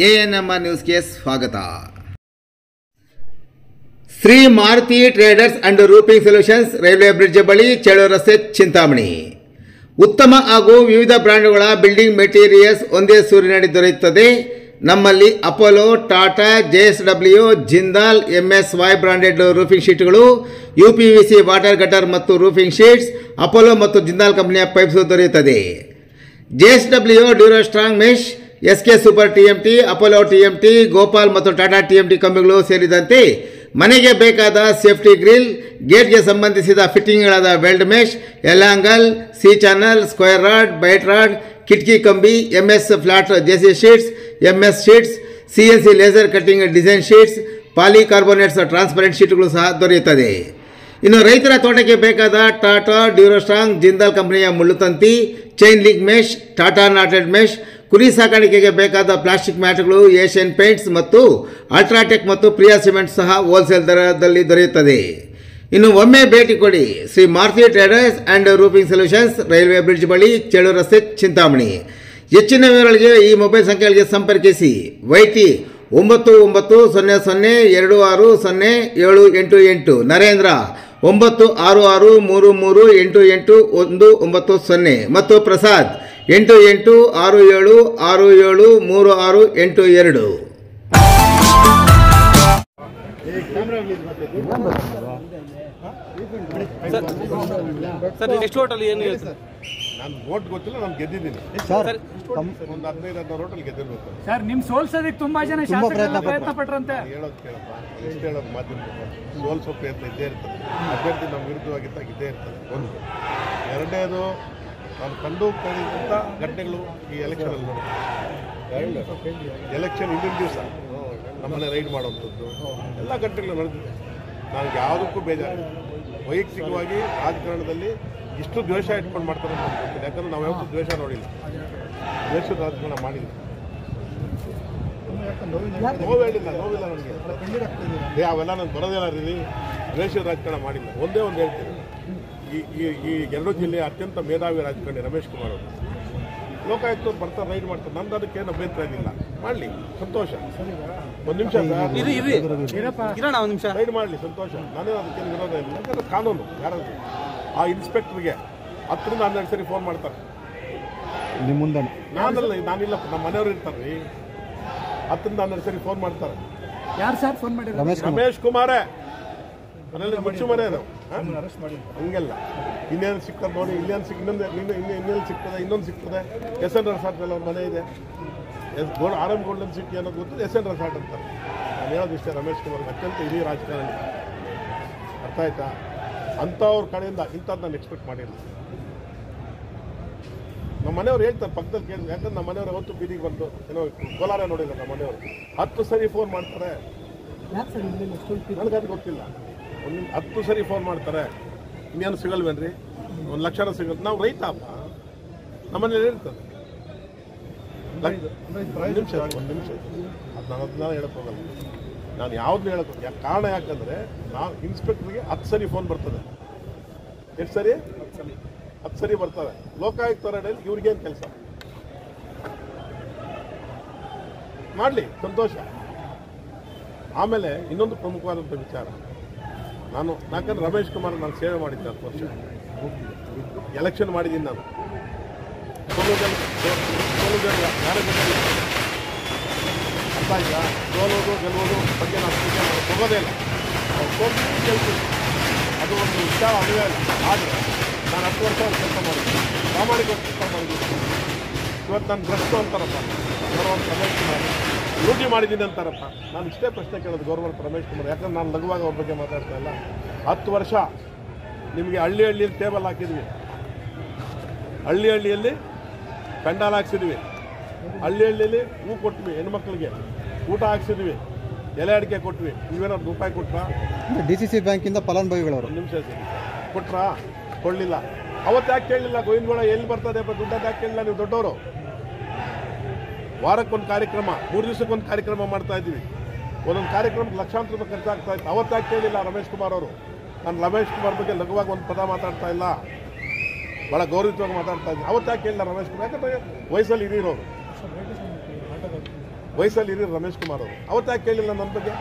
ANMR ನ್ಯೂಸ್ಗೆ ಸ್ವಾಗತ. Shri Maruti traders and roofing solutions, railway bridge ಬಳಿ, ಚೇಳೂರು ರಸ್ತೆ, ಚಿಂತಾಮಣಿ. ಉತ್ತಮ ಹಾಗೂ ವಿವಿಧ ಬ್ರ್ಯಾಂಡ್ಗಳ ಬಿಲ್ಡಿಂಗ್ ಮೆಟೀರಿಯಲ್ಸ್ ಒಂದೇ ಸೂರಿನಡಿ ದೊರೆಯುತ್ತದೆ. ನಮ್ಮಲ್ಲಿ Apollo, Tata, JSW, Jindal, MSY branded roofing ಶೀಟ್ಗಳು, UPVC ವಾಟರ್ ಗಟರ್ ಮತ್ತು ರೂಫಿಂಗ್ ಶೀಟ್ಸ್, ಅಪೋಲೋ ಮತ್ತು ಜಿಂದಾಲ್ ಕಂಪನಿಯ ಪೈಪ್ಸ್ ದೊರೆಯುತ್ತದೆ. JSW Durostrong mesh, SK super TMT, Apollo TMT, Gopal ಮತ್ತು ಟಾಟಾ TMT ಕಂಬಿಗಳು ಸೇರಿದಂತೆ ಮನೆಗೆ ಬೇಕಾದ ಸೇಫ್ಟಿ ಗ್ರಿಲ್, ಗೇಟ್ಗೆ ಸಂಬಂಧಿಸಿದ ಫಿಟ್ಟಿಂಗ್ಗಳಾದ weld mesh, L angle, C channel, square rod, ಬೈಟ್ ರಾಡ್, ಕಿಟಕಿ ಕಂಬಿ, MS flat JC sheets, MS sheets, CNC laser cutting design sheets, polycarbonates transparent ಶೀಟ್ಗಳು ಸಹ ದೊರೆಯುತ್ತದೆ. ಇನ್ನು ರೈತರ ತೋಟಕ್ಕೆ ಬೇಕಾದ ಟಾಟಾ ಡ್ಯೂರೋಸ್ಟ್ರಾಂಗ್, ಜಿಂದಾಲ್ ಕಂಪನಿಯ ಮುಳ್ಳುತಂತಿ, chain link mesh, Tata knotted mesh, ಕುರಿ ಸಾಕಾಣಿಕೆಗೆ ಬೇಕಾದ ಪ್ಲಾಸ್ಟಿಕ್ ಮ್ಯಾಟ್ಗಳು, ಏಷ್ಯನ್ ಪೇಂಟ್ಸ್ ಮತ್ತು ಅಲ್ಟ್ರಾಟೆಕ್ ಮತ್ತು ಪ್ರಿಯಾ ಸಿಮೆಂಟ್ ಸಹ ಹೋಲ್ಸೇಲ್ ದರದಲ್ಲಿ ದೊರೆಯುತ್ತದೆ. ಇನ್ನು ಒಮ್ಮೆ ಭೇಟಿ ಕೊಡಿ Shri Maruti traders and roofing solutions, railway bridge ಬಳಿ, ಚೇಳೂರು ರಸ್ತೆ, ಚಿಂತಾಮಣಿ. ಹೆಚ್ಚಿನ ವಿವರಗಳಿಗೆ ಈ ಮೊಬೈಲ್ ಸಂಖ್ಯೆಗಳಿಗೆ ಸಂಪರ್ಕಿಸಿ. YT 991260260788. ನರೇಂದ್ರ 9663388190 ಮತ್ತು ಪ್ರಸಾದ್ 8867673682. ಸರ್ ಎಷ್ಟು ಹೋಟೆಲ್ ಏನು ಹೇಳ್ತಾರೆ? ನಾನು ವೋಟ್ ಗೊತ್ತಿಲ್ಲ, ನಾನು ಗೆದ್ದಿದ್ದೀನಿ ಸರ್. ಒಂದು 15-16 ಹೋಟೆಲ್ ಗೆದ್ದಿರ್ಬೇಕು ಸರ್. ನಿಮ್ ಸೋಲ್ಸೋದಕ್ಕೆ ತುಂಬಾ ಜನ ಪ್ರಯತ್ನ ಪಟ್ರಂತೆ. ಹೇಳೋದು ಕೇಳಪ್ಪ, ಎಷ್ಟು ಹೇಳೋದು ಮಾಧ್ಯಮ ಸೋಲ್ಸೋ ಪ್ರಯತ್ನ ಇದ್ದೇ ಇರ್ತದೆ. ಅಭ್ಯರ್ಥಿ ನಮ್ಮ ವಿರುದ್ಧವಾಗಿದ್ದಾಗ ಇದ್ದೇ ಇರ್ತದೆ. ಒಂದು ಎರಡನೇದು, ನಾನು ಕಂಡು ಕೇಳಿದಂಥ ಘಟನೆಗಳು ಈ ಎಲೆಕ್ಷನಲ್ಲಿ ನೋಡಿ. ಎಲೆಕ್ಷನ್ ಹಿಂದಿನ ದಿವಸ ನಮ್ಮನ್ನೇ ರೈಡ್ ಮಾಡುವಂಥದ್ದು ಎಲ್ಲ ಘಟನೆಗಳು ನಡೆದಿದೆ. ನನಗೆ ಯಾವುದಕ್ಕೂ ಬೇಜಾರು. ವೈಯಕ್ತಿಕವಾಗಿ ರಾಜಕಾರಣದಲ್ಲಿ ಇಷ್ಟು ದ್ವೇಷ ಇಟ್ಕೊಂಡು ಮಾಡ್ತಾರೆ ಅಂತ ಗೊತ್ತಿಲ್ಲ. ಯಾಕಂದ್ರೆ ನಾವು ಯಾವತ್ತೂ ದ್ವೇಷ ನೋಡಿಲ್ಲ, ದ್ವೇಷದ ರಾಜಕಾರಣ ಮಾಡಿಲ್ಲ. ನೋವಿಲ್ಲ ನನಗೆ, ಅವೆಲ್ಲ ನಾನು ಬರೋದಿಲ್ಲ ರೀ. ದ್ವೇಷದ ರಾಜಕಾರಣ ಮಾಡಿಲ್ಲ. ಒಂದೇ ಒಂದು ಹೇಳ್ತೀನಿ, ಈ 2 ಜಿಲ್ಲೆಯ ಅತ್ಯಂತ ಮೇಧಾವಿ ರಾಜಕಾರಣಿ ರಮೇಶ್ ಕುಮಾರ್ ಅವರು ಲೋಕಾಯುಕ್ತವ್ರು ಬರ್ತಾರೆ, ರೈಡ್ ಮಾಡ್ತಾರೆ. ನಮ್ದು ಅದಕ್ಕೆ ಏನು ಅಭ್ಯಂತರ ಇಲ್ಲ, ಮಾಡಲಿ, ಸಂತೋಷ. ಒಂದು ನಿಮಿಷ ರೈಡ್ ಮಾಡಲಿ, ಸಂತೋಷ. ನಾನೇ ಅದಕ್ಕೇನು ವಿರೋಧ ಇಲ್ಲ. ಯಾಕಂದ್ರೆ ಕಾನೂನು. ಯಾರಾದ್ರು ಆ ಇನ್ಸ್ಪೆಕ್ಟರ್ಗೆ 10ರಿಂದ 12 ಸರಿ ಫೋನ್ ಮಾಡ್ತಾರೆ. ನಿಮ್ಮ ಮುಂದೆ ನಾನಿಲ್ಲ, ನಮ್ಮ ಮನೆಯವರು ಇರ್ತಾರೆ ರೀ. 10ರಿಂದ 12 ಸರಿ ಫೋನ್ ಮಾಡ್ತಾರೆ. ಯಾರು ಸರ್ ಫೋನ್ ಮಾಡಿ? ರಮೇಶ್ ಕುಮಾರೇ ಮನೇಲಿ ಮುಚ್ಚು ಮನೆ ಅದು. ಹಂಗೆಲ್ಲ ಇನ್ನೇನು ಸಿಗ್ತದೆ ನೋಡಿ, ಇನ್ನೇನು ಇನ್ನೆಲ್ಲಿ ಸಿಗ್ತದೆ, ಇನ್ನೊಂದು ಸಿಗ್ತದೆ. SN ರೆಸಾರ್ಟ್ ಎಲ್ಲ ಒಂದು ಮನೆ ಇದೆ, RM ಗೋಲ್ಡನ್ ಸಿಟಿ ಅನ್ನೋದು ಗೊತ್ತಿದೆ, SN ರೆಸಾರ್ಟ್ ಅಂತಾರೆ. ನಾನು ಹೇಳೋದು ಇಷ್ಟೇ, ರಮೇಶ್ ಕುಮಾರ್ ಅತ್ಯಂತ ಹಿರಿಯ ರಾಜಕಾರಣಿ, ಅರ್ಥ ಆಯ್ತಾ? ಅಂಥವ್ರ ಕಡೆಯಿಂದ ಇಂಥದ್ದು ನಾನು ಎಕ್ಸ್ಪೆಕ್ಟ್ ಮಾಡಿಲ್ಲ. ನಮ್ಮ ಮನೆಯವ್ರು ಹೇಳ್ತಾರೆ, ಪಕ್ಕದಲ್ಲಿ ಕೇಳಿ. ಯಾಕಂದ್ರೆ ನಮ್ಮ ಮನೆಯವ್ರು ಯಾವತ್ತು ಬೀದಿಗೆ ಬಂದು ಏನೋ ಕೋಲಾರ ನೋಡಿಲ್ಲ. ನಮ್ಮ ಮನೆಯವರು 10 ಸರಿ ಫೋನ್ ಮಾಡ್ತಾರೆ. ನನಗದು ಗೊತ್ತಿಲ್ಲ. 10 ಸರಿ ಫೋನ್ ಮಾಡ್ತಾರೆ. ಇನ್ನೇನು ಸಿಗಲ್ವೇನ್ರಿ? 1 ಲಕ್ಷನ ಸಿಗಲ್. ನಾವು ರೈತ ಅಪ್ಪ, ನಮ್ಮನೇಲಿ ಹೇಳ್ತಾರೆ. ಒಂದು ನಿಮಿಷ ಅದು ನಾನು ಅದನ್ನ ಹೇಳಕ್ ಹೋಗಲ್ಲ. ನಾನು ಯಾವ್ದನ್ನ ಹೇಳಕ್ ಕಾರಣ ಯಾಕಂದ್ರೆ ನಾವು ಇನ್ಸ್ಪೆಕ್ಟರ್ಗೆ 10 ಸರಿ ಫೋನ್ ಬರ್ತದೆ. ಎಷ್ಟು ಸರಿ? 10 ಸರಿ ಬರ್ತದೆ. ಲೋಕಾಯುಕ್ತರ ಇವ್ರಿಗೇನು ಕೆಲಸ? ಮಾಡಲಿ, ಸಂತೋಷ. ಆಮೇಲೆ ಇನ್ನೊಂದು ಪ್ರಮುಖವಾದಂಥ ವಿಚಾರ, ಯಾಕಂದ್ರೆ ರಮೇಶ್ ಕುಮಾರ್ ನಾನು ಸೇವೆ ಮಾಡಿದ್ದೆ 10 ವರ್ಷ. ಎಲೆಕ್ಷನ್ ಮಾಡಿದ್ದೀನಿ ನಾನು. ಸೋಲೋದು ಯಾರೇ ಗೊತ್ತಿಲ್ಲ. ಅರ್ಥ ಆಯ್ತಾ? ಸೋಲೋದು ಗೆಲ್ಲೋದು ಬಗ್ಗೆ ನಾನು ಹೋಗೋದೇ ಇಲ್ಲ. ಸೋಲ್ತೀನಿ, ಗೆಲ್ತೀನಿ, ಅದು ಒಂದು ವಿಚಾರ ಅನುವೇ ಇಲ್ಲ. ಆದರೆ ನಾನು 10 ವರ್ಷ ಕೆಲಸ ಮಾಡಿದ್ದೀನಿ, ಪ್ರಾಮಾಣಿಕ ಕೆಲಸ ಮಾಡಿದ್ದೀನಿ. ಇವತ್ತು ನಾನು ಭ್ರಷ್ಟು ಅಂತಾರಪ್ಪ ಗೌರವಂತ ರಮೇಶ್ ಕುಮಾರ್, ಲೂಟಿ ಮಾಡಿದ್ದೀನಿ ಅಂತಾರಪ್ಪ. ನಾನು ಇಷ್ಟೇ ಪ್ರಶ್ನೆ ಕೇಳೋದು ಗೌರವಂತ ರಮೇಶ್ ಕುಮಾರ್. ಯಾಕಂದ್ರೆ ನಾನು ಲಘುವಾಗಿ ಅವ್ರ ಬಗ್ಗೆ ಮಾತಾಡ್ತಾ ಇಲ್ಲ. 10 ವರ್ಷ ನಿಮಗೆ ಹಳ್ಳಿಯಲ್ಲಿ ಟೇಬಲ್ ಹಾಕಿದ್ವಿ, ಹಳ್ಳಿಯಲ್ಲಿ ಪೆಂಡಾಲ್ ಹಾಕ್ಸಿದ್ವಿ, ಹಳ್ಳಿಯಲ್ಲಿ ಹೂ ಕೊಟ್ವಿ, ಹೆಣ್ಮಕ್ಳಿಗೆ ಊಟ ಹಾಕ್ಸಿದ್ವಿ, ಎಲೆ ಅಡಿಕೆ ಕೊಟ್ವಿ. ನೀವೇನಾದ್ರು ರೂಪಾಯಿ ಕೊಟ್ರಾ? DCC ಬ್ಯಾಂಕಿಂದ ಫಲಾನುಭವಿಗಳವರು 1 ನಿಮಿಷ ಕೊಟ್ರಾ? ಕೊಡಲಿಲ್ಲ. ಅವತ್ತು ಯಾಕೆ ಕೇಳಲಿಲ್ಲ? ಗೋವಿಂದಗೌಡ ಎಲ್ಲಿ ಬರ್ತದೆ ದುಡ್ಡದ್ದು ಯಾಕೆ ಕೇಳಲಿಲ್ಲ? ನೀವು ದೊಡ್ಡವರು. ವಾರಕ್ಕೊಂದು ಕಾರ್ಯಕ್ರಮ, 3 ದಿವಸಕ್ಕೊಂದು ಕಾರ್ಯಕ್ರಮ ಮಾಡ್ತಾ ಇದ್ವಿ. ಒಂದೊಂದು ಕಾರ್ಯಕ್ರಮಕ್ಕೆ ಲಕ್ಷಾಂತರ ರೂಪಾಯಿ ಖರ್ಚಾಗ್ತಾ ಇತ್ತು. ಅವತ್ತು ಯಾಕೆ ಕೇಳಿಲ್ಲ ರಮೇಶ್ ಕುಮಾರ್ ಅವರು? ನಾನು ರಮೇಶ್ ಕುಮಾರ್ ಬಗ್ಗೆ ಲಘುವಾಗಿ ಒಂದು ಪದ ಮಾತಾಡ್ತಾ ಇಲ್ಲ, ಭಾಳ ಗೌರವಯುತವಾಗಿ ಮಾತಾಡ್ತಾ ಇದ್ದೀನಿ. ಅವತ್ತು ಯಾಕೆ ಕೇಳಿಲ್ಲ ರಮೇಶ್ ಕುಮಾರ್? ಯಾಕಂದರೆ ವಯಸ್ಸಲ್ಲಿ ಹಿರಿಯರೋರು. ವಯಸ್ಸಲ್ಲಿ ಹಿರಿಯರು ರಮೇಶ್ ಕುಮಾರ್ ಅವರು ಅವತ್ತು ಯಾಕೆ ಕೇಳಿಲ್ಲ ನನ್ನ ಬಗ್ಗೆ?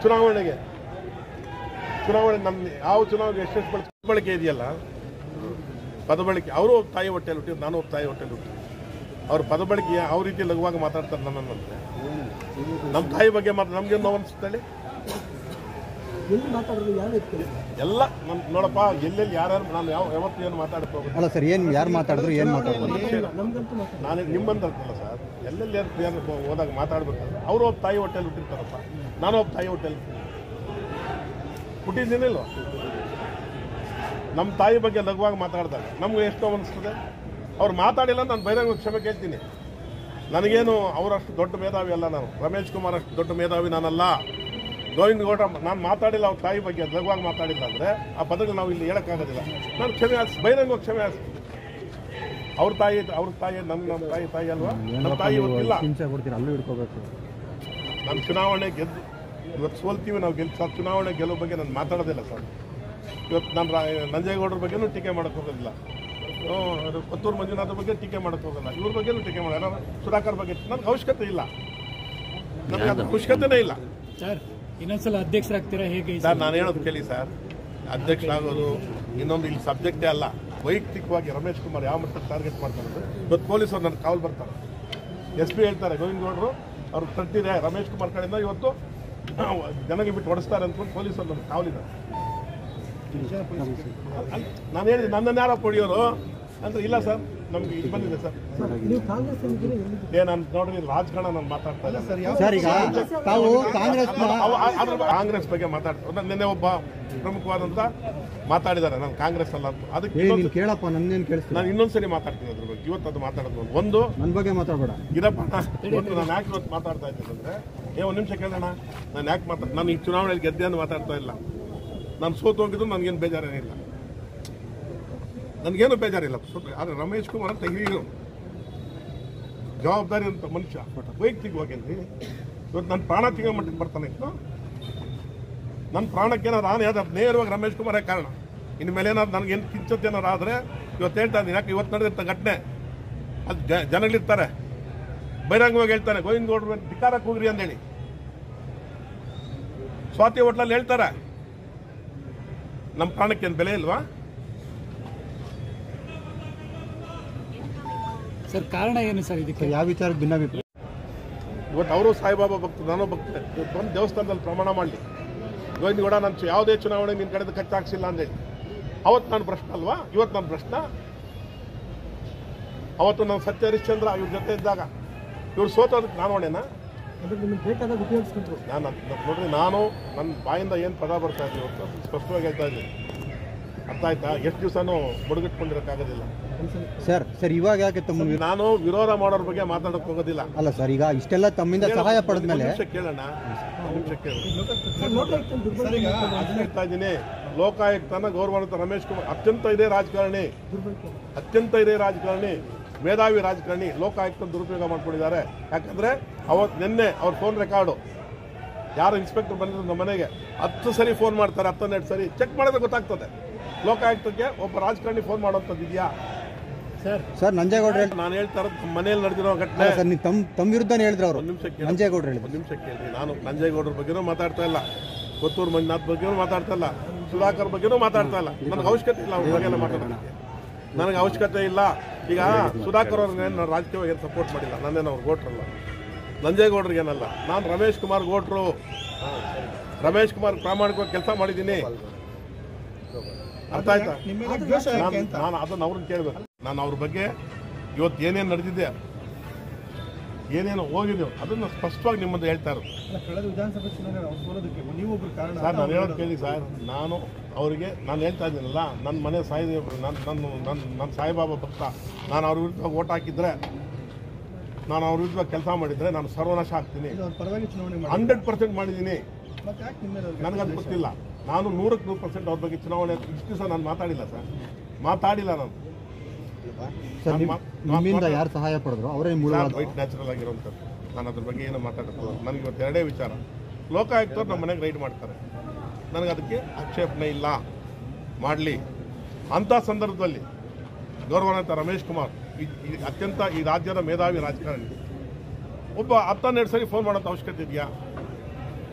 ಚುನಾವಣೆ ನನ್ನ ಯಾವ ಚುನಾವಣೆಗೆ ಎಷ್ಟೆಷ್ಟು ಬಳಕೆ ಇದೆಯಲ್ಲ, ಪದಬಳಕೆ. ಅವರು ತಾಯಿ ಹೊಟ್ಟೆಯಲ್ಲಿ ಹುಟ್ಟಿದ್ರು, ನಾನು ತಾಯಿ ಹೊಟ್ಟೆಯಲ್ಲಿ ಹುಟ್ಟಿದ್ರು. ಅವ್ರ ಪದಬಳಕೆ ಯಾವ ರೀತಿ ಲಘುವಾಗಿ ಮಾತಾಡ್ತಾರೆ ನನ್ನಂತೆ. ನಮ್ಮ ತಾಯಿ ಬಗ್ಗೆ ನಮ್ಗೇನು ನೋವು ಅನಿಸುತ್ತೇಳಿ? ಎಲ್ಲ ನೋಡಪ್ಪ, ಎಲ್ಲೆಲ್ಲಿ ಯಾರ್ಯಾರು ನಾನು ಯಾವತ್ತು ಏನು ಮಾತಾಡಕ್ಕೆ ಹೋಗುತ್ತೆ ಅಲ್ಲ ಸರ್, ಏನು ಯಾರು ಮಾತಾಡಿದ್ರು ಏನು ಮಾತಾಡಿದ್ರು ನಾನು ನಿಮ್ಮಂತಲ್ಲ ಸರ್. ಎಲ್ಲೆಲ್ಲಿ ಯಾರು ಹೋದಾಗ ಮಾತಾಡ್ಬೇಕಾದ್ರೆ ಅವರು ಒಬ್ಬ ತಾಯಿ ಹೊಟ್ಟೆಯಲ್ಲಿ ಹುಟ್ಟಿರ್ತಾರಪ್ಪ, ನಾನು ಒಬ್ಬ ತಾಯಿ ಹೊಟ್ಟೆಯಲ್ಲಿ ಹುಟ್ಟಿದ್ದೀನಿಲ್ವ? ನಮ್ಮ ತಾಯಿ ಬಗ್ಗೆ ಲಘುವಾಗಿ ಮಾತಾಡಿದಾಗ ನಮ್ಗೆ ಎಷ್ಟೋ ಅನಿಸ್ತದೆ. ಅವ್ರು ಮಾತಾಡಿಲ್ಲ, ನಾನು ಬಹಿರಂಗ ಕ್ಷಮೆ ಕೇಳ್ತೀನಿ. ನನಗೇನು ಅವರಷ್ಟು ದೊಡ್ಡ ಮೇಧಾವಿ ಅಲ್ಲ ನಾನು, ರಮೇಶ್ ಕುಮಾರ್ ಅಷ್ಟು ದೊಡ್ಡ ಮೇಧಾವಿ ನಾನಲ್ಲ. ಗೋವಿಂದ ಗೌಡ ನಾನು ಮಾತಾಡಿಲ್ಲ, ಅವ್ರ ತಾಯಿ ಬಗ್ಗೆ ಲಘುವಾಗಿ ಮಾತಾಡಿಲ್ಲ ಅಂದರೆ ಆ ಪದಗಳು ನಾವು ಇಲ್ಲಿ ಹೇಳೋಕ್ಕಾಗೋದಿಲ್ಲ. ನಾನು ಕ್ಷಮೆ ಬಹಿರಂಗವಾಗಿ ಕ್ಷಮೆ ಹಾಕ್ತೀನಿ. ಅವ್ರ ತಾಯಿ ನಮ್ಮ ತಾಯಿ ಅಲ್ವಾ? ನಮ್ಮ ತಾಯಿ ಇವತ್ತಿಲ್ಲ. ಅಲ್ಲೂ ಹಿಡ್ಕೋಬೇಕು. ನಾನು ಚುನಾವಣೆ ಗೆದ್ದು ಇವತ್ತು ಸೋಲ್ತೀವಿ, ನಾವು ಚುನಾವಣೆ ಗೆಲ್ಲೋ ಬಗ್ಗೆ ನಾನು ಮಾತಾಡೋದಿಲ್ಲ ಸರ್. ಇವತ್ತು ನಾನು ನಂಜೇಗೌಡರ ಬಗ್ಗೆನೂ ಟೀಕೆ ಮಾಡೋಕ್ಕೆ ಹೋಗೋದಿಲ್ಲ, ಪುತ್ತೂರು ಮಂಜುನಾಥ ಬಗ್ಗೆ ಟೀಕೆ ಮಾಡೋಕ್ಕೆ ಹೋಗಲ್ಲ, ಇವ್ರ ಬಗ್ಗೆನೂ ಟೀಕೆ ಮಾಡೋಲ್ಲ. ಸುಧಾಕರ್ ಬಗ್ಗೆ ನನಗೆ ಅವಶ್ಯಕತೆ ಇಲ್ಲ, ನನಗೆ ಅದು ಅವಶ್ಯಕತೆನೇ ಇಲ್ಲ. ಸರ್ ಇನ್ನೊಂದ್ಸಲ ಅಧ್ಯಕ್ಷರಾಗ್ತೀರಾ ಹೇಗೆ? ಸರ್ ನಾನು ಹೇಳೋದು ಕೇಳಿ ಸರ್, ಅಧ್ಯಕ್ಷರಾಗೋದು ಇನ್ನೊಂದು ಇಲ್ಲಿ ಸಬ್ಜೆಕ್ಟೇ ಅಲ್ಲ. ವೈಯಕ್ತಿಕವಾಗಿ ರಮೇಶ್ ಕುಮಾರ್ ಯಾವ ಮಟ್ಟಕ್ಕೆ ಟಾರ್ಗೆಟ್ ಮಾಡ್ತಾರೆ ಅಂದರೆ, ಇವತ್ತು ಪೊಲೀಸರು ನನ್ನ ಕಾವಲು ಬರ್ತಾರೆ, SP ಹೇಳ್ತಾರೆ ಗೋವಿಂದ ಗೌಡರು ಅವ್ರು ತಟ್ಟಿದೆ ರಮೇಶ್ ಕುಮಾರ್ ಕಡೆಯಿಂದ ಇವತ್ತು ಜನಗೆ ಬಿಟ್ಟು ಹೊಡಿಸ್ತಾರೆ ಅಂದ್ಕೊಂಡು ಪೊಲೀಸರು ನನ್ನ ಕಾವಲಿದ್ದಾರೆ. ನಾನು ಹೇಳಿದೆ ನನ್ನನ್ನು ಯಾರೋ ಕೊಡಿಯೋರು ಅಂದ್ರೆ ಇಲ್ಲ ಸರ್, ನಮ್ಗೆ ಇದು ಬಂದಿದೆ ಸರ್. ನಾನು ನೋಡ್ರಿ ರಾಜಕಾರಣ ನಾನು ಮಾತಾಡ್ತಾ ಇಲ್ಲ ಸರ್. ಈಗ ತಾವು ಕಾಂಗ್ರೆಸ್ ಬಗ್ಗೆ ಮಾತಾಡ್ತಾರೆ. ನಿನ್ನೆ ಒಬ್ಬ ಪ್ರಮುಖವಾದಂತ ಮಾತಾಡಿದ್ದಾರೆ, ನಾನು ಕಾಂಗ್ರೆಸ್ ಅಲ್ಲ ಅಂತ. ಅದಕ್ಕೆ ಕೇಳಪ್ಪ, ನನ್ನೇನು ಕೇಳಿಸ್ತೀನಿ. ನಾನು ಇನ್ನೊಂದ್ಸರಿ ಮಾತಾಡ್ತೀನಿ ಅದ್ರ ಬಗ್ಗೆ. ಇವತ್ತು ಅದು ಮಾತಾಡೋದು ಒಂದು ನನ್ನ ಬಗ್ಗೆ ಮಾತಾಡಬೇಡ ಇರಪ್ಪ. ನಾನು ಯಾಕೆ ಇವತ್ತು ಮಾತಾಡ್ತಾ ಇದ್ದೀನಿ ಅಂದ್ರೆ, ಒಂದು ನಿಮಿಷ ಕೇಳೋಣ. ನಾನು ಯಾಕೆ ನಾನು ಈ ಚುನಾವಣೆಯಲ್ಲಿ ಗೆದ್ದೆ ಅಂತ ಮಾತಾಡ್ತಾ ಇಲ್ಲ. ನಾನು ಸೋತು ಹೋಗಿದ್ದು ನನಗೇನು ಬೇಜಾರೇನಿಲ್ಲ, ನನಗೇನು ಬೇಜಾರಿಲ್ಲ. ಆದರೆ ರಮೇಶ್ ಕುಮಾರ್ ಅಂತ ಹಿರಿಯರು, ಜವಾಬ್ದಾರಿ ಅಂತ ಮನುಷ್ಯ, ವೈಯಕ್ತಿಕವಾಗಿ ಇವತ್ತು ನನ್ನ ಪ್ರಾಣ ತಿಂಗ ಮಟ್ಟಿಗೆ ಬರ್ತಾನೆ ಇತ್ತು. ನನ್ನ ಪ್ರಾಣಕ್ಕೆ ನಾನು ಯಾವ್ದು ನೇರವಾಗಿ ರಮೇಶ್ ಕುಮಾರೇ ಕಾರಣ. ಇನ್ನು ಮೇಲೆ ಏನಾದ್ರು ನನಗೇನು ಕಿಂಚತ್ ಏನಾರು ಆದರೆ ಇವತ್ತು ಹೇಳ್ತಾ ಇದ್ದೀನಿ. ಯಾಕೆ ಇವತ್ತು ನಡೆದಿರ್ತ ಘಟನೆ ಅದು ಜನಗಳಿರ್ತಾರೆ, ಬಹಿರಂಗವಾಗಿ ಹೇಳ್ತಾನೆ ಗೋವಿಂದ ಗೌಡ್ರು ಧಿಕ್ಕಾರಕ್ಕೆ ಹೋಗ್ರಿ ಅಂತೇಳಿ. ಸ್ವಾತಿ ಹೋಟ್ಲಲ್ಲಿ ಹೇಳ್ತಾರೆ ನಮ್ಮ ಪ್ರಾಣಕ್ಕೆ ಏನು ಬೆಲೆ ಇಲ್ವಾ? ಸರ್ ಕಾರಣ ಏನು ಸರ್ ಇದಕ್ಕೆ? ಯಾವ ವಿಚಾರಕ್ಕೆ ಭಿನ್ನಾಭಿಪ್ರಾಯ? ಇವತ್ತು ಅವರು ಸಾಯಿಬಾಬಾ ಭಕ್ತರು, ನಾನು ಭಕ್ತರೆ. ಇವತ್ತು ಒಂದು ದೇವಸ್ಥಾನದಲ್ಲಿ ಪ್ರಮಾಣ ಮಾಡಲಿ, ಗೋವಿಂದ ಗೌಡ ನಾನು ಯಾವುದೇ ಚುನಾವಣೆ ನಿನ್ನ ಕಡೆದು ಕಚ್ಚಾಕ್ಸಿಲ್ಲ ಅಂದೇಳಿ. ಅವತ್ತು ನಾನು ಪ್ರಶ್ನೆ ಅಲ್ವಾ? ಇವತ್ತು ನನ್ನ ಪ್ರಶ್ನೆ. ಅವತ್ತು ನಾನು ಸತ್ಯ ಹರಿಶ್ಚಂದ್ರ ಇವ್ರ ಜೊತೆ ಇದ್ದಾಗ ಇವ್ರು ಸೋತೋದಕ್ಕೆ ನಾನು ಹೊಣೆನಾ? ನಾನು ನೋಡ್ರಿ, ನಾನು ನನ್ನ ಬಾಯಿಂದ ಏನು ಪದ ಬರ್ತಾ ಇದ್ದೀನಿ ಇವತ್ತು ಸ್ಪಷ್ಟವಾಗಿ ಹೇಳ್ತಾ ಇದ್ದೀನಿ. ಅರ್ಥ ಆಯ್ತಾ? ಎಷ್ಟು ದಿವಸನೂ ಬುಡಗಿಟ್ಕೊಂಡಿರೋಕ್ಕಾಗೋದಿಲ್ಲ ಸರ್. ಇವಾಗ ಯಾಕೆ ನಾನು ವಿರೋಧ ಮಾಡೋರ ಬಗ್ಗೆ ಮಾತಾಡೋಕೆ ಹೋಗೋದಿಲ್ಲ. ಅಲ್ಲ ಸರ್, ಈಗ ಇಷ್ಟೆಲ್ಲ ತಮ್ಮಿಂದ ಸಹಾಯ ಪಡೆದ್ಮೇಲೆ ಕೇಳೋಣ, ಹೇಳ್ತಾ ಇದ್ದೀನಿ. ಲೋಕಾಯುಕ್ತನ ಗೌರವಾನ್ವಿತ ರಮೇಶ್ ಕುಮಾರ್ ಅತ್ಯಂತ ಹಿರಿಯ ರಾಜಕಾರಣಿ, ಮೇಧಾವಿ ರಾಜಕಾರಣಿ. ಲೋಕಾಯುಕ್ತ ದುರುಪಯೋಗ ಮಾಡ್ಕೊಂಡಿದ್ದಾರೆ. ಯಾಕಂದ್ರೆ ಅವತ್ತು ನಿನ್ನೆ ಅವ್ರ ಫೋನ್ ರೆಕಾರ್ಡು, ಯಾರು ಇನ್ಸ್ಪೆಕ್ಟರ್ ಬಂದಿದ್ರು ನಮ್ಮ ಮನೆಗೆ 10 ಸರಿ ಫೋನ್ ಮಾಡ್ತಾರೆ, 12 ಸರಿ ಚೆಕ್ ಮಾಡಿದ್ರೆ ಗೊತ್ತಾಗ್ತದೆ. ಲೋಕಾಯುಕ್ತಕ್ಕೆ ಒಬ್ಬ ರಾಜಕಾರಣಿ ಫೋನ್ ಮಾಡೋಂಥದ್ದು ಇದೆಯಾ ಸರ್? ನಂಜೇಗೌಡ್ರು ನಾನು ಹೇಳ್ತಾ ಇರೋದು ನಮ್ಮ ಮನೆಯಲ್ಲಿ ನಡೆದಿರೋ ಘಟನೆ ಸರ್. ನೀವು ತಮ್ಮ ವಿರುದ್ಧನೇ ಹೇಳಿದ್ರು ಅವರು. ಒಂದು ನಿಮಿಷ ಕೇಳಿ. ನಾನು ನಂಜೇಗೌಡರ ಬಗ್ಗೆನೂ ಮಾತಾಡ್ತಾ ಇಲ್ಲ, ಪುತ್ತೂರು ಮಂಜುನಾಥ್ ಬಗ್ಗೆನೂ ಮಾತಾಡ್ತಾ ಇಲ್ಲ, ಸುಧಾಕರ್ ಬಗ್ಗೆನೂ ಮಾತಾಡ್ತಾ ಇಲ್ಲ. ನನಗೆ ಅವಶ್ಯಕತೆ ಇಲ್ಲ ಅವ್ರ ಬಗ್ಗೆ ಮಾತಾಡೋದಕ್ಕೆ, ನನಗೆ ಅವಶ್ಯಕತೆ ಇಲ್ಲ. ಈಗ ಸುಧಾಕರ್ ಅವ್ರನ್ನೇನು ನಾನು ರಾಜಕೀಯವಾಗಿ ಏನು ಸಪೋರ್ಟ್ ಮಾಡಿಲ್ಲ, ನನ್ನೇನು ಅವ್ರು ಗೋಟ್ರಲ್ಲ, ನಂಜೇಗೌಡರಿಗೇನಲ್ಲ. ನಾನು ರಮೇಶ್ ಕುಮಾರ್ ಗೋಟ್ರು, ರಮೇಶ್ ಕುಮಾರ್ ಪ್ರಾಮಾಣಿಕವಾಗಿ ಕೆಲಸ ಮಾಡಿದ್ದೀನಿ. ಅರ್ಥ ಆಯ್ತಾ? ನಾನು ಅದನ್ನು ಅವ್ರನ್ನ ಕೇಳಬೇಕು. ನಾನು ಅವ್ರ ಬಗ್ಗೆ ಇವತ್ತು ಏನೇನು ನಡೆದಿದೆ, ಏನೇನು ಹೋಗಿದೆಯೋ ಅದನ್ನು ಸ್ಪಷ್ಟವಾಗಿ ನಿಮ್ಮದು ಹೇಳ್ತಾ ಇರೋದು. ಸರ್ ನಾನು ಹೇಳೋದು ಕೇಳಿ ಸರ್, ನಾನು ಅವರಿಗೆ ನಾನು ಹೇಳ್ತಾ ಇದ್ದೀನಲ್ಲ, ನನ್ನ ಮನೆ ನನ್ನ ಸಾಯಿಬಾಬಾ ಭಕ್ತ. ನಾನು ಅವ್ರ ವಿರುದ್ಧ ಓಟ್ ಹಾಕಿದ್ರೆ, ನಾನು ಅವ್ರ ವಿರುದ್ಧ ಕೆಲಸ ಮಾಡಿದರೆ ನಾನು ಸರ್ವನಾಶ ಆಗ್ತೀನಿ. 100% ಮಾಡಿದ್ದೀನಿ. ನನಗದು ಗೊತ್ತಿಲ್ಲ. ನಾನು 100% ಅವ್ರ ಬಗ್ಗೆ ಚುನಾವಣೆ ಇಷ್ಟು ದಿವಸ ನಾನು ಮಾತಾಡಿಲ್ಲ ಸರ್, ಮಾತಾಡಿಲ್ಲ ನಾನು. ನಿಮ್ಮಿಂದ ಯಾರು ಸಹಾಯ ಪಡೆದ್ರು ಅವರೇ ವೈಟ್ ನ್ಯಾಚುರಲ್ ಆಗಿರೋಂಥದ್ದು. ನಾನು ಅದ್ರ ಬಗ್ಗೆ ಏನೋ ಮಾತಾಡೋದು. ನನಗೆ ಇವತ್ತು ಎರಡೇ ವಿಚಾರ. ಲೋಕಾಯುಕ್ತರು ನಮ್ಮ ಮನೆಗೆ ರೈಡ್ ಮಾಡ್ತಾರೆ, ನನಗೆ ಅದಕ್ಕೆ ಆಕ್ಷೇಪಣೆ ಇಲ್ಲ, ಮಾಡಲಿ. ಅಂಥ ಸಂದರ್ಭದಲ್ಲಿ ಗೌರವಾನ್ವಿತ ರಮೇಶ್ ಕುಮಾರ್ ಅತ್ಯಂತ ಈ ರಾಜ್ಯದ ಮೇಧಾವಿ ರಾಜಕಾರಣಿ, ಒಬ್ಬ 10-12 ಸರಿ ಫೋನ್ ಮಾಡೋಂಥ ಅವಶ್ಯಕತೆ ಇದೆಯಾ?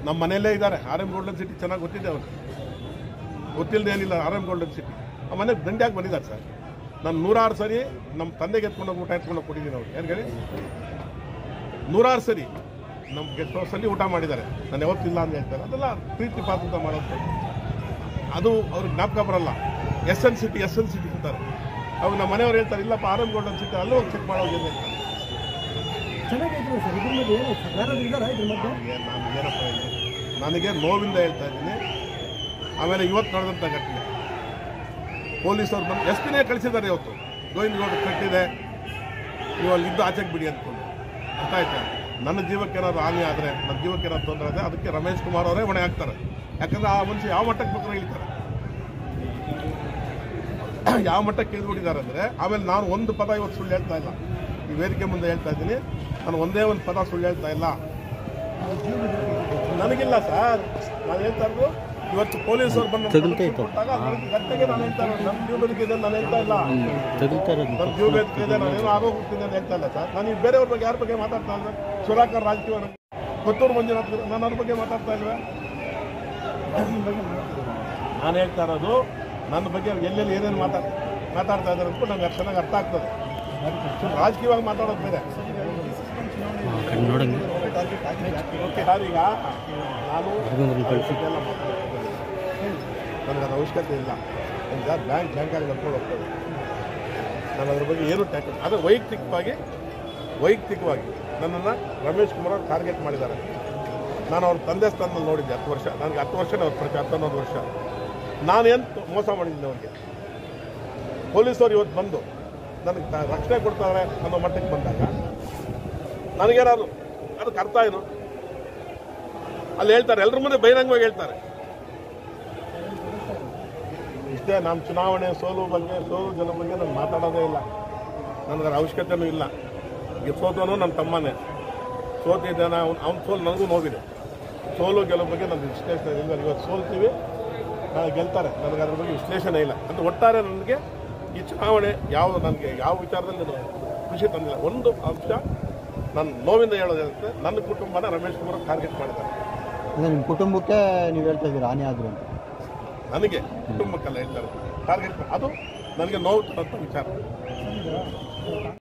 ನಮ್ಮ ಮನೆಯಲ್ಲೇ ಇದ್ದಾರೆ, RM ಗೋಲ್ಡನ್ ಸಿಟಿ ಚೆನ್ನಾಗಿ ಗೊತ್ತಿದೆ ಅವ್ರಿಗೆ, ಗೊತ್ತಿಲ್ಲದೆ ಏನಿಲ್ಲ. RM ಗೋಲ್ಡನ್ ಸಿಟಿ ಆ ಮನೆಗೆ ದಂಡ್ಯಾಗಿ ಬಂದಿದ್ದಾರೆ ಸರ್. ನಾನು 106 ಸರಿ ನಮ್ಮ ತಂದೆಗೆ ಎತ್ಕೊಂಡೋಗಿ ಊಟ ಎತ್ಕೊಂಡೋಗಿ ಕೊಟ್ಟಿದ್ದೀನಿ ಅವ್ರಿಗೆ. ಏನು ಹೇಳಿ, 106 ಸರಿ ನಮ್ಮ ಗೆಸ್ಟ್ ಹೌಸಲ್ಲಿ ಊಟ ಮಾಡಿದ್ದಾರೆ. ನಾನು ಯಾವತ್ತಿಲ್ಲ ಅಂತ ಹೇಳ್ತಾರೆ. ಅದೆಲ್ಲ ಪ್ರೀತಿ ಪಾತ್ರ ಮಾಡೋದು. ಅದು ಅವ್ರಿಗೆ ಜ್ಞಾಪಕ ಬರಲ್ಲ. SN ಸಿಟಿ ಅಂತಾರೆ. ಅವಾಗ ನಮ್ಮ ಮನೆಯವ್ರು ಹೇಳ್ತಾರೆ, ಇಲ್ಲಪ್ಪ RM ಗೋಲ್ಡನ್ ಸಿಟಿ ಅಲ್ಲೂ ಹೋಗಿ ಚೆಕ್ ಮಾಡೋದು ಅಂತ ಹೇಳ್ತಾರೆ. ನನಗೆ ನೋವಿಂದ ಹೇಳ್ತಾ ಇದ್ದೀನಿ. ಆಮೇಲೆ ಇವತ್ತು ನಡೆದಂಥ ಘಟನೆ, ಪೊಲೀಸವ್ರು ಬಂದು SPನೇ ಕಳಿಸಿದ್ದಾರೆ. ಇವತ್ತು ಗೋವಿಂದಗೌಡ ಕಟ್ಟಿದೆ, ನೀವು ಅಲ್ಲಿದ್ದು ಆಚೆಗೆ ಬಿಡಿ ಅಂದ್ಕೊಂಡು. ಅರ್ಥ ಆಯ್ತಾ? ನನ್ನ ಜೀವಕ್ಕೆ ಏನಾದ್ರು ಹಾನಿ ಆದರೆ, ನನ್ನ ಜೀವಕ್ಕೆ ಏನಾದ್ರು ತೊಂದರೆ ಆದರೆ ಅದಕ್ಕೆ ರಮೇಶ್ ಕುಮಾರ್ ಅವರೇ ಹೊಣೆ ಹಾಕ್ತಾರೆ. ಯಾಕಂದ್ರೆ ಆ ಮನುಷ್ಯ ಯಾವ ಮಟ್ಟಕ್ಕೆ ಬೇಕಾದ್ರೆ ಹೇಳ್ತಾರೆ, ಯಾವ ಮಟ್ಟಕ್ಕೆ ಇಳಿದ್ಬಿಟ್ಟಿದ್ದಾರೆ ಅಂದರೆ. ಆಮೇಲೆ ನಾನು ಒಂದು ಪದ ಇವತ್ತು ಸುಳ್ಳು ಹೇಳ್ತಾ ಇಲ್ಲ, ಈ ವೇದಿಕೆ ಮುಂದೆ ಹೇಳ್ತಾ ಇದ್ದೀನಿ. ನಾನು ಒಂದೇ ಒಂದು ಪದ ಸುಳ್ಳು ಹೇಳ್ತಾ ಇಲ್ಲ. ನನಗಿಲ್ಲ ಸರ್, ನಾನು ಹೇಳ್ತಾ ಇರೋದು ಇವತ್ತು ಪೊಲೀಸರು ಬಂದು ಕೊಟ್ಟಾಗ ಗಟ್ಟಿಗೆ ನಾನು ಹೇಳ್ತಾ ಇರೋದು. ನಮ್ಮ ಜೀವ ಬೆದರಿಕೆ ನಾನು ಹೇಳ್ತಾ ಇಲ್ಲ, ನಮ್ಮ ಜೀವ ಬೆದರಿಕೆ ಇದೆ, ನಾನೇನೋ ಆಗೋಗ್ತೀನಿ ಅಂತ ಹೇಳ್ತಾ ಇಲ್ಲ ಸರ್. ನಾನು ಈ ಬೇರೆಯವ್ರ ಬಗ್ಗೆ ಯಾರ ಬಗ್ಗೆ ಮಾತಾಡ್ತಾ ಇಲ್ಲ. ಸುಧಾಕರ್ ರಾಜಕೀಯ, ಕೊತ್ತೂರು ಮಂಜುನಾಥ್, ನಾನು ಅವ್ರ ಬಗ್ಗೆ ಮಾತಾಡ್ತಾ ಇಲ್ವೇ? ನಾನು ಹೇಳ್ತಾ ಇರೋದು ನನ್ನ ಬಗ್ಗೆ ಎಲ್ಲೆಲ್ಲಿ ಏನೇನು ಮಾತಾಡ್ತಾ ಇದ್ದಾರೆ ಅಂತ ನಂಗೆ ಚೆನ್ನಾಗಿ ಅರ್ಥ ಆಗ್ತದೆ. ರಾಜಕೀಯವಾಗಿ ಮಾತಾಡೋದು ಬೇರೆ. ಸರ್, ಈಗ ನಾನು ನನಗೆ ಅದು ಅವಶ್ಯಕತೆ ಇಲ್ಲ. ಬ್ಯಾಂಕಾಗಿ ನಡ್ಕೊಂಡು ಹೋಗ್ತದೆ. ನಾನು ಅದ್ರ ಬಗ್ಗೆ ಏನು ಟ್ಯಾಕ್ಸ್ ಆದರೆ ವೈಯಕ್ತಿಕವಾಗಿ ನನ್ನನ್ನು ರಮೇಶ್ ಕುಮಾರ್ ಅವರು ಟಾರ್ಗೆಟ್ ಮಾಡಿದ್ದಾರೆ. ನಾನು ಅವ್ರ ತಂದೆ ಸ್ಥಾನದಲ್ಲಿ ನೋಡಿದ್ದೆ 10 ವರ್ಷ. ನನಗೆ 10 ವರ್ಷನೇ ಅವ್ರ ಪರಿಚಯ, 11 ವರ್ಷ. ನಾನೇನು ಮೋಸ ಮಾಡಿದ್ದೀನಿ ಅವ್ರಿಗೆ. ಪೊಲೀಸರು ಇವತ್ತು ಬಂದು ನನಗೆ ರಕ್ಷಣೆ ಕೊಡ್ತಾರೆ ಅನ್ನೋ ಮಟ್ಟಕ್ಕೆ ಬಂದಾಗ ನನಗೇನಾದ್ರು ಅದಕ್ಕೆ ಅರ್ಥ ಏನು? ಅಲ್ಲಿ ಹೇಳ್ತಾರೆ, ಎಲ್ಲರ ಮುಂದೆ ಬಹಿರಂಗವಾಗಿ ಹೇಳ್ತಾರೆ. ಇಷ್ಟೇ, ನಮ್ಮ ಚುನಾವಣೆ ಸೋಲು ಜನ ಬಗ್ಗೆ ನಾನು ಮಾತಾಡೋದೇ ಇಲ್ಲ. ನನಗೆ ಅವಶ್ಯಕತೆನೂ ಇಲ್ಲ. ಈಗ ಸೋತವನು ನನ್ನ ತಮ್ಮನೇ, ಸೋತಿದ್ದಾನೆ ಅವ್ನು ಸೋಲು ನನಗೂ ನೋವಿದೆ. ಸೋಲು ಗೆಲುವು ಬಗ್ಗೆ ನನಗೆ ವಿಶ್ಲೇಷಣೆ ಇಲ್ಲ. ಇವತ್ತು ಸೋಲ್ತೀವಿ, ನಾಳೆ ಗೆಲ್ತಾರೆ, ನನಗೆ ಅದ್ರ ಬಗ್ಗೆ ವಿಶ್ಲೇಷಣೆ ಇಲ್ಲ. ಅಂದರೆ ಒಟ್ಟಾರೆ ನನಗೆ ಈ ಚುನಾವಣೆ ನನಗೆ ಯಾವ ವಿಚಾರದಲ್ಲಿ ನಾನು ಖುಷಿ ತಂದಿಲ್ಲ. ಒಂದು ಅಂಶ ನಾನು ನೋವಿಂದ ಹೇಳೋದಿರುತ್ತೆ, ನನ್ನ ಕುಟುಂಬನ ರಮೇಶ್ ಕುಮಾರ್ ಟಾರ್ಗೆಟ್ ಮಾಡಿದ್ದಾರೆ. ನಿಮ್ಮ ಕುಟುಂಬಕ್ಕೆ ನೀವು ಹೇಳ್ತಾ ಇದ್ದೀರಾ ಹಾನಿ ಆದರೂ ಅಂತ? ನನಗೆ ಕುಟುಂಬಕ್ಕೆಲ್ಲ ಹೇಳ್ತಾರೆ ಟಾರ್ಗೆಟ್. ಅದು ನನಗೆ ನೋವು ತರುವಂಥ ವಿಚಾರ.